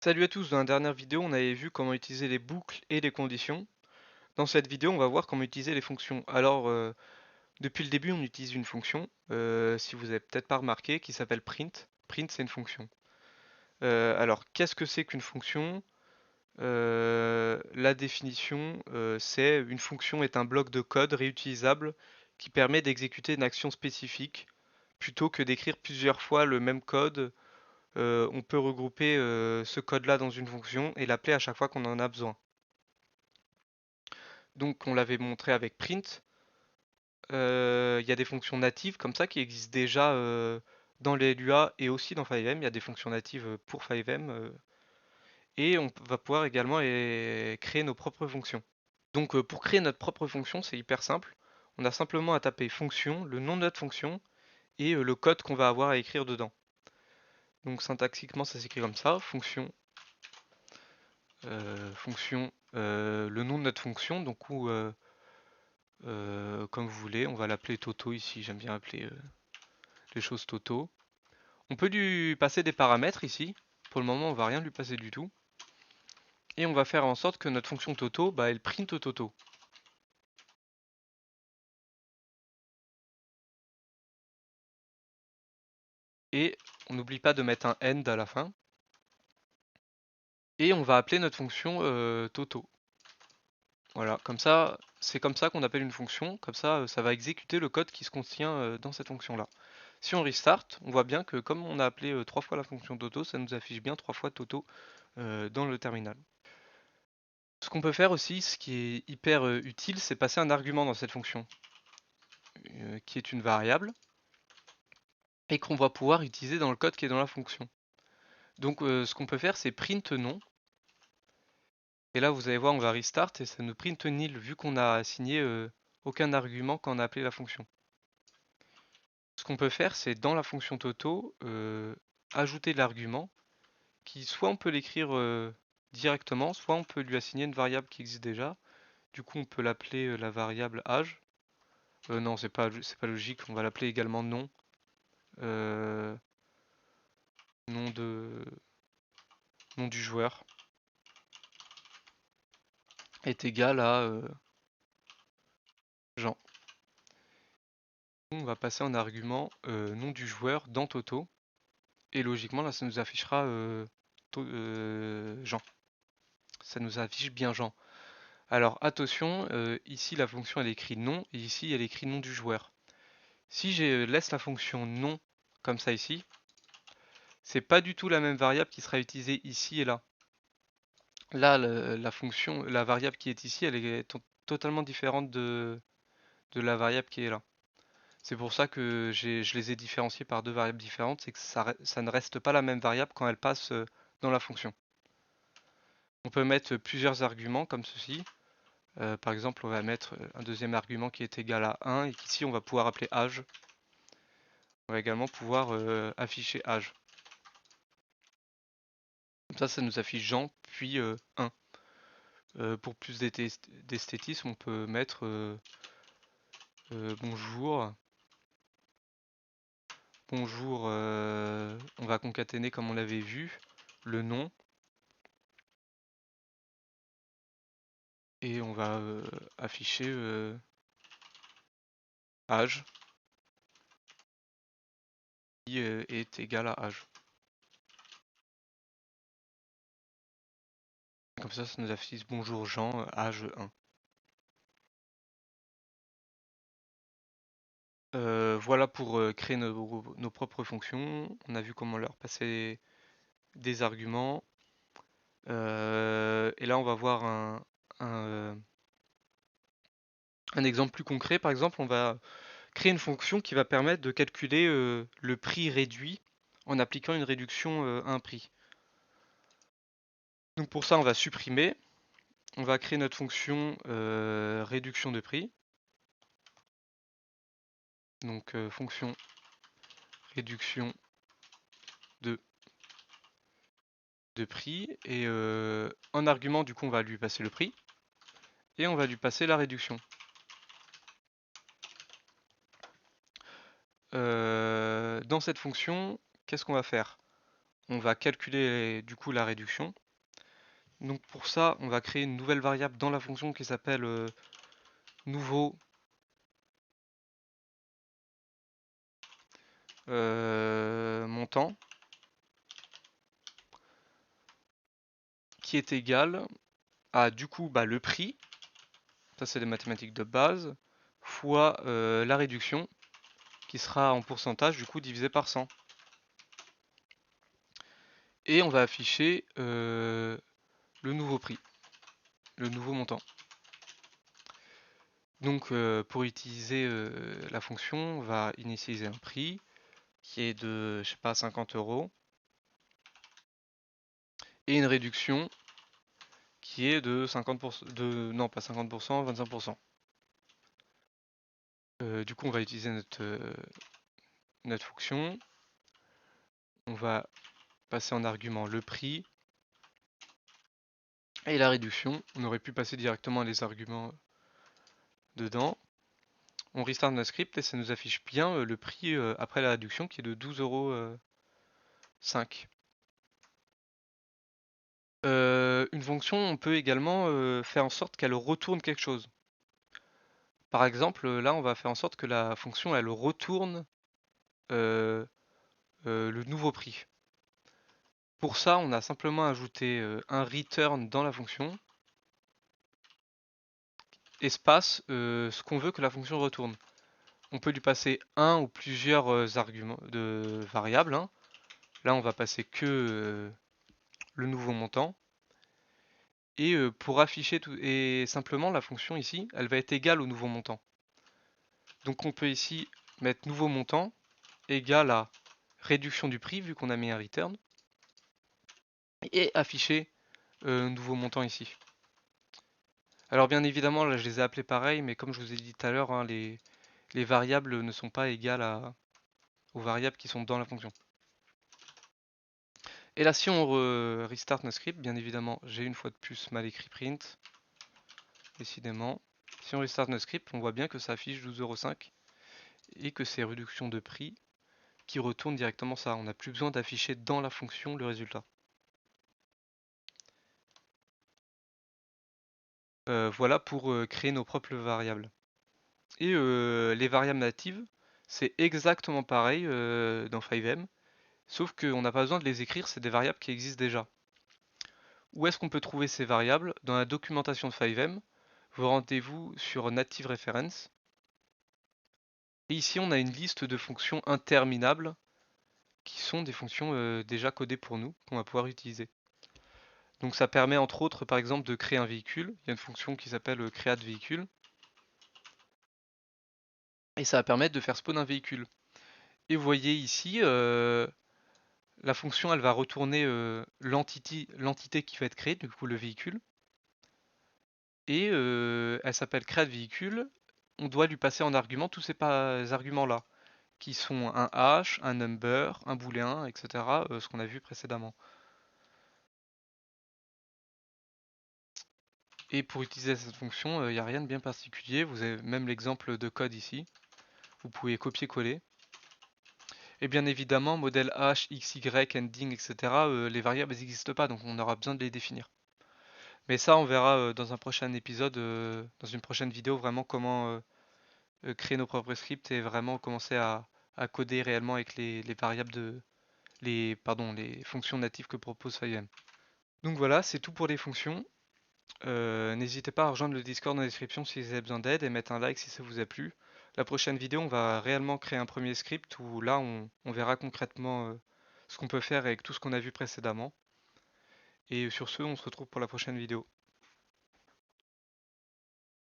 Salut à tous, dans la dernière vidéo on avait vu comment utiliser les boucles et les conditions. Dans cette vidéo on va voir comment utiliser les fonctions. Alors depuis le début on utilise une fonction, si vous avez peut-être pas remarqué, qui s'appelle print. Print c'est une fonction. Alors qu'est-ce que c'est qu'une fonction? La définition c'est une fonction est un bloc de code réutilisable qui permet d'exécuter une action spécifique plutôt que d'écrire plusieurs fois le même code. On peut regrouper ce code-là dans une fonction et l'appeler à chaque fois qu'on en a besoin. Donc on l'avait montré avec print. Il y a des fonctions natives comme ça qui existent déjà dans les Lua et aussi dans FiveM. Il y a des fonctions natives pour FiveM et on va pouvoir également créer nos propres fonctions. Donc pour créer notre propre fonction, c'est hyper simple. On a simplement à taper fonction, le nom de notre fonction et le code qu'on va avoir à écrire dedans. Donc syntaxiquement, ça s'écrit comme ça, fonction, le nom de notre fonction, donc comme vous voulez, on va l'appeler Toto ici, j'aime bien appeler les choses Toto. On peut lui passer des paramètres ici, pour le moment on va rien lui passer du tout. Et on va faire en sorte que notre fonction Toto, bah, elle print Toto. Et on n'oublie pas de mettre un end à la fin. Et on va appeler notre fonction Toto. Voilà, comme ça, c'est comme ça qu'on appelle une fonction, comme ça, ça va exécuter le code qui se contient dans cette fonction-là. Si on restart, on voit bien que comme on a appelé 3 fois la fonction Toto, ça nous affiche bien 3 fois Toto dans le terminal. Ce qu'on peut faire aussi, ce qui est hyper utile, c'est passer un argument dans cette fonction, qui est une variable, et qu'on va pouvoir utiliser dans le code qui est dans la fonction. Donc ce qu'on peut faire, c'est print nom, et là vous allez voir, on va restart, et ça nous print nil, vu qu'on a assigné aucun argument quand on a appelé la fonction. Ce qu'on peut faire, c'est dans la fonction Toto, ajouter l'argument, qui soit on peut l'écrire directement, soit on peut lui assigner une variable qui existe déjà. Du coup, on peut l'appeler la variable âge. Non, c'est pas logique. On va l'appeler également nom. Euh, nom de nom du joueur est égal à Jean. On va passer en argument nom du joueur dans Toto. Et logiquement, là, ça nous affichera Jean. Ça nous affiche bien Jean. Alors attention, ici la fonction elle écrit nom et ici elle écrit nom du joueur. Si je laisse la fonction nom comme ça ici, c'est pas du tout la même variable qui sera utilisée ici et là. Là, la variable qui est ici, elle est totalement différente de la variable qui est là. C'est pour ça que je les ai différenciées par deux variables différentes, c'est que ça ne reste pas la même variable quand elle passe dans la fonction. On peut mettre plusieurs arguments comme ceci. Par exemple, on va mettre un deuxième argument qui est égal à 1 et qu'ici on va pouvoir appeler âge. On va également pouvoir afficher âge. Comme ça nous affiche Jean, puis 1. Pour plus d'esthétisme, on peut mettre bonjour. Bonjour, on va concaténer comme on l'avait vu, le nom. Et on va afficher âge qui est égal à âge. Comme ça nous affiche bonjour Jean, âge 1. Voilà pour créer nos propres fonctions. On a vu comment leur passer des arguments. Et là, on va voir un exemple plus concret. Par exemple, on va créer une fonction qui va permettre de calculer le prix réduit en appliquant une réduction à un prix. Donc pour ça, on va supprimer. On va créer notre fonction réduction de prix. Donc fonction réduction de prix. Et en argument, du coup, on va lui passer le prix. Et on va lui passer la réduction. Dans cette fonction, qu'est-ce qu'on va faire? on va calculer du coup la réduction. Donc pour ça, on va créer une nouvelle variable dans la fonction qui s'appelle nouveau montant, qui est égal à du coup le prix, ça c'est des mathématiques de base, fois la réduction, qui sera en pourcentage du coup divisé par 100. Et on va afficher le nouveau prix, le nouveau montant. Donc pour utiliser la fonction, on va initialiser un prix qui est de, je sais pas, 50 euros et une réduction qui est de 50%, non pas 50%, 25%. Du coup, on va utiliser notre fonction. On va passer en argument le prix et la réduction. On aurait pu passer directement les arguments dedans. On restart notre script et ça nous affiche bien le prix après la réduction qui est de 12,05 €. Une fonction, on peut également faire en sorte qu'elle retourne quelque chose. Par exemple, là, on va faire en sorte que la fonction, elle retourne euh, le nouveau prix. Pour ça, on a simplement ajouté un return dans la fonction, espace, ce qu'on veut que la fonction retourne. On peut lui passer un ou plusieurs arguments de variables, hein. Là, on va passer que le nouveau montant. Et pour afficher tout, et simplement la fonction ici, elle va être égale au nouveau montant. Donc on peut ici mettre nouveau montant égale à réduction du prix vu qu'on a mis un return et afficher nouveau montant ici. Alors bien évidemment là je les ai appelés pareil mais comme je vous ai dit tout à l'heure hein, les variables ne sont pas égales aux variables qui sont dans la fonction. Et là si on restart notre script, bien évidemment j'ai une fois de plus mal écrit print, décidément. Si on restart notre script on voit bien que ça affiche 12,05 € et que c'est réduction de prix qui retourne directement ça. On n'a plus besoin d'afficher dans la fonction le résultat. Voilà pour créer nos propres variables. Et les variables natives, c'est exactement pareil dans 5M, sauf qu'on n'a pas besoin de les écrire, c'est des variables qui existent déjà. Où est-ce qu'on peut trouver ces variables? Dans la documentation de 5M, vous rendez-vous sur Native Reference. Et ici, on a une liste de fonctions interminables qui sont des fonctions déjà codées pour nous, qu'on va pouvoir utiliser. Donc ça permet entre autres, par exemple, de créer un véhicule. Il y a une fonction qui s'appelle create véhicule. Et ça va permettre de faire spawn un véhicule. Et vous voyez ici, la fonction elle va retourner l'entité qui va être créée, du coup le véhicule. Et elle s'appelle create véhicule. On doit lui passer en argument tous ces arguments là, qui sont un hash, un number, un booléen, etc. Ce qu'on a vu précédemment. Et pour utiliser cette fonction, il n'y a rien de bien particulier. Vous avez même l'exemple de code ici. Vous pouvez copier-coller. Et bien évidemment, modèle H, X, Y, ending, etc. Les variables n'existent pas, donc on aura besoin de les définir. Mais ça, on verra dans un prochain épisode, dans une prochaine vidéo, vraiment comment créer nos propres scripts et vraiment commencer à coder réellement avec les variables les fonctions natives que propose 5M. Donc voilà, c'est tout pour les fonctions. N'hésitez pas à rejoindre le Discord dans la description si vous avez besoin d'aide et mettre un like si ça vous a plu. La prochaine vidéo, on va réellement créer un premier script où là, on verra concrètement ce qu'on peut faire avec tout ce qu'on a vu précédemment. Et sur ce, on se retrouve pour la prochaine vidéo.